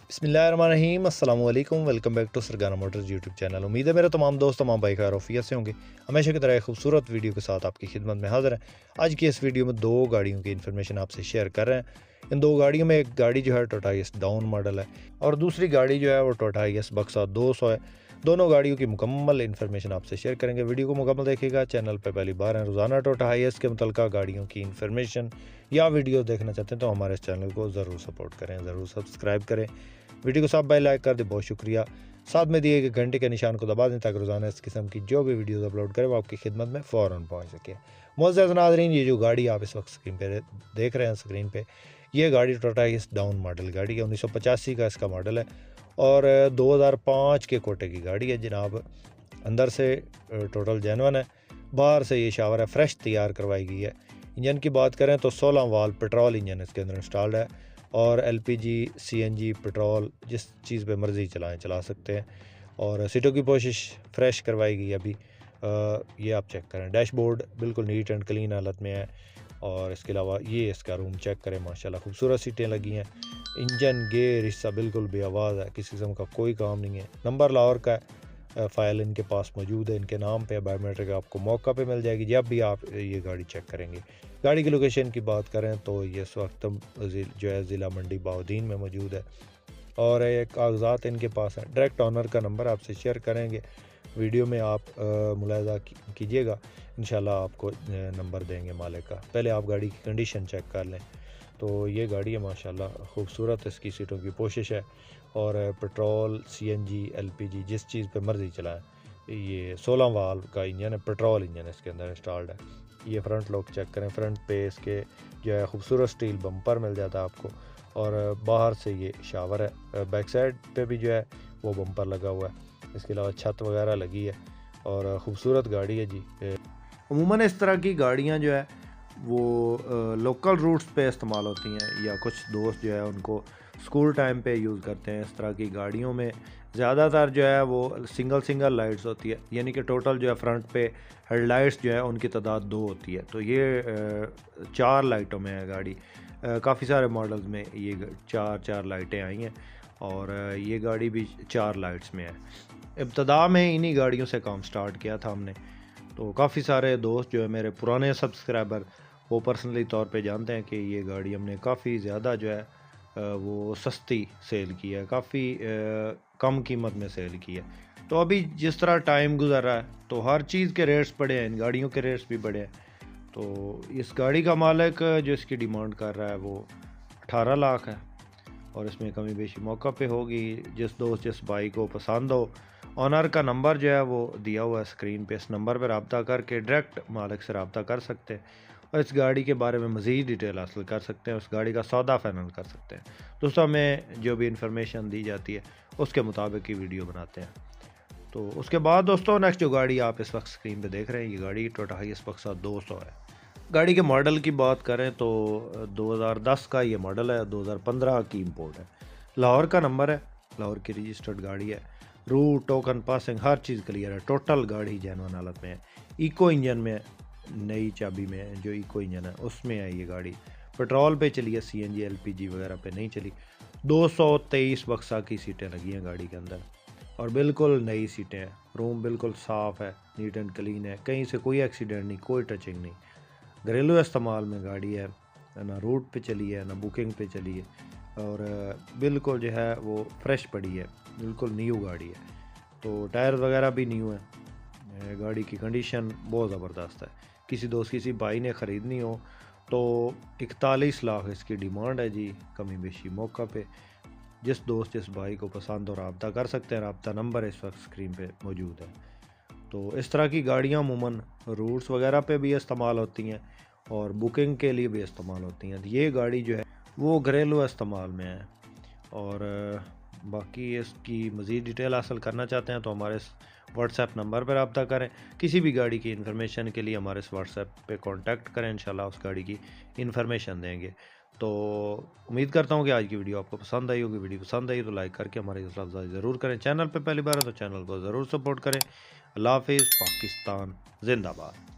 बिस्मिल्लाहिर्रहमानिर्रहीम अस्सलाम वालेकुम। Welcome back to Sargana Motors YouTube channel. उम्मीद है मेरे तमाम दोस्त तमाम भाई खैर आफियत से होंगे। हमेशा की तरह एक खूबसूरत वीडियो के साथ आपकी खिदमत में हाजिर है। आज की इस वीडियो में दो गाड़ियों की इन्फॉर्मेशन आपसे शेयर कर रहे हैं। इन दो गाड़ियों में एक गाड़ी जो है टोयोटा आईएस डाउन मॉडल है और दूसरी गाड़ी जो है वो टोयोटा आईएस बक्सा 200 है। दोनों गाड़ियों की मुकम्मल इन्फॉर्मेशन आपसे शेयर करेंगे। वीडियो को मुकम्मल देखिएगा। चैनल पर पहली बार है, रोज़ाना टोयोटा आईएस के मुतल्लिका गाड़ियों की इन्फॉर्मेशन या वीडियो देखना चाहते हैं तो हमारे इस चैनल को ज़रूर सपोर्ट करें, ज़रूर सब्सक्राइब करें। वीडियो को सब भाई लाइक कर दे, बहुत शुक्रिया। साथ में दिए गए घंटे के निशान को दबा दें ताकि रोज़ाना इस किस्म की जो भी वीडियोस अपलोड करें वो आपकी खिदमत में फ़ौरन पहुंच सके। मुअज़्ज़ज़ नाज़रीन, ये जो गाड़ी आप इस वक्त स्क्रीन पे देख रहे हैं, स्क्रीन पे ये गाड़ी टोयोटा आईएस डाउन मॉडल गाड़ी है। 1985 का इसका मॉडल है और 2005 के कोटे की गाड़ी है जनाब। अंदर से टोटल जेनवन है, बाहर से ये शावर है, फ्रेश तैयार करवाई गई है। इंजन की बात करें तो 16 वाल्व पेट्रोल इंजन इसके अंदर इंस्टॉल्ड है और एलपीजी सीएनजी पेट्रोल जिस चीज़ पे मर्ज़ी चला सकते हैं। और सीटों की पोशिश फ्रेश करवाई गई अभी। ये आप चेक करें, डैशबोर्ड बिल्कुल नीट एंड क्लीन हालत में है। और इसके अलावा ये इसका रूम चेक करें, माशाल्लाह खूबसूरत सीटें लगी हैं। इंजन गेयर हिस्सा बिल्कुल बेआवाज़ है, किसी किस्म का कोई काम नहीं है। नंबर लाहौर का फ़ाइल इनके पास मौजूद है, इनके नाम पे बायोमेट्रिक आपको मौका पे मिल जाएगी जब भी आप ये गाड़ी चेक करेंगे। गाड़ी की लोकेशन की बात करें तो ये इस वक्त जो है ज़िला मंडी बहाउद्दीन में मौजूद है और ये कागजात इनके पास हैं। डायरेक्ट ऑनर का नंबर आपसे शेयर करेंगे, वीडियो में आप मुलाहिज़ा कीजिएगा, इंशाल्लाह आपको नंबर देंगे मालिक का। पहले आप गाड़ी की कंडीशन चेक कर लें। तो ये गाड़ी है माशाल्लाह खूबसूरत, इसकी सीटों की पोशिश है और पेट्रोल सीएनजी एलपीजी जिस चीज़ पे मर्ज़ी चलाएं। ये 16 वाल्व का इंजन है, पेट्रोल इंजन इसके अंदर इंस्टॉल्ड है। ये फ्रंट लुक चेक करें, फ्रंट पे इसके जो है खूबसूरत स्टील बम्पर मिल जाता है आपको और बाहर से ये शावर है। बैक साइड पे भी जो है वो बम्पर लगा हुआ है। इसके अलावा छत वगैरह लगी है और ख़ूबसूरत गाड़ी है जी। अमूमन इस तरह की गाड़ियाँ जो है वो लोकल रूट्स पे इस्तेमाल होती हैं या कुछ दोस्त जो है उनको स्कूल टाइम पे यूज़ करते हैं। इस तरह की गाड़ियों में ज़्यादातर जो है वो सिंगल लाइट्स होती है, यानी कि टोटल जो है फ्रंट पे हेडलाइट्स जो है उनकी तादाद 2 होती है। तो ये 4 लाइटों में है गाड़ी। काफ़ी सारे मॉडल्स में ये चार लाइटें आई हैं और ये गाड़ी भी 4 लाइट्स में है। इब्तदा में इन्हीं गाड़ियों से काम स्टार्ट किया था हमने, तो काफ़ी सारे दोस्त जो है मेरे पुराने सब्सक्राइबर वो पर्सनली तौर पे जानते हैं कि ये गाड़ी हमने काफ़ी ज़्यादा जो है वो सस्ती सेल की है, काफ़ी कम कीमत में सेल की है। तो अभी जिस तरह टाइम गुजर रहा है तो हर चीज़ के रेट्स बढ़े हैं, इन गाड़ियों के रेट्स भी बढ़े हैं। तो इस गाड़ी का मालिक जो इसकी डिमांड कर रहा है वो 18 लाख है और इसमें कमी बेशी मौका पे होगी। जिस दोस्त जिस भाई को पसंद हो, ऑनर का नंबर जो है वो दिया हुआ है स्क्रीन पे, इस नंबर पर रब्ता करके डायरेक्ट मालिक से रब्ता कर सकते हैं और इस गाड़ी के बारे में मज़ीद डिटेल हासिल कर सकते हैं, उस गाड़ी का सौदा फाइनल कर सकते हैं। दोस्तों, हमें जो भी इंफॉर्मेशन दी जाती है उसके मुताबिक ही वीडियो बनाते हैं। तो उसके बाद दोस्तों नेक्स्ट जो गाड़ी आप इस वक्त स्क्रीन पे देख रहे हैं, ये गाड़ी टोयोटा हाईएस बक्सा 200 है। गाड़ी के मॉडल की बात करें तो 2010 का ये मॉडल है, 2015 की इम्पोर्ट है। लाहौर का नंबर है, लाहौर की रजिस्टर्ड गाड़ी है। रूट टोकन पासिंग हर चीज़ क्लियर है। टोटल गाड़ी जेन्युइन हालत में है। इको इंजन में, नई चाबी में जो इको इंजन है उसमें है ये गाड़ी। पेट्रोल पे चली है, सीएनजी एलपीजी वगैरह पे नहीं चली। 223 बक्सा की सीटें लगी हैं गाड़ी के अंदर और बिल्कुल नई सीटें हैं। रूम बिल्कुल साफ़ है, नीट एंड क्लीन है, कहीं से कोई एक्सीडेंट नहीं, कोई टचिंग नहीं। घरेलू इस्तेमाल में गाड़ी है ना, रूट पे चली है ना बुकिंग पे चली है और बिल्कुल जो है वो फ्रेश पड़ी है, बिल्कुल न्यू गाड़ी है। तो टायर वगैरह भी न्यू है। गाड़ी की कंडीशन बहुत ज़बरदस्त है। किसी दोस्त किसी भाई ने ख़रीदनी हो तो 41 लाख इसकी डिमांड है जी, कमी बेशी मौका पे। जिस दोस्त जिस भाई को पसंद हो रब्ता कर सकते हैं, रब्ता नंबर इस वक्त स्क्रीन पे मौजूद है। तो इस तरह की गाड़ियाँ अमूमन रूट्स वगैरह पे भी इस्तेमाल होती हैं और बुकिंग के लिए भी इस्तेमाल होती हैं। ये गाड़ी जो है वो घरेलू इस्तेमाल में है और बाकी इसकी मज़ीद डिटेल हासिल करना चाहते हैं तो हमारे व्हाट्सएप नंबर पर रब्ता करें। किसी भी गाड़ी की इन्फॉर्मेशन के लिए हमारे इस व्हाट्सएप पे कांटेक्ट करें, इंशाल्लाह उस गाड़ी की इन्फॉर्मेशन देंगे। तो उम्मीद करता हूँ कि आज की वीडियो आपको पसंद आई होगी। वीडियो पसंद आई तो लाइक करके हमारी हौसला अफजाई ज़रूर करें। चैनल पर पहली बार है तो चैनल को ज़रूर सपोर्ट करें। अल्लाह हाफिज़, पाकिस्तान जिंदाबाद।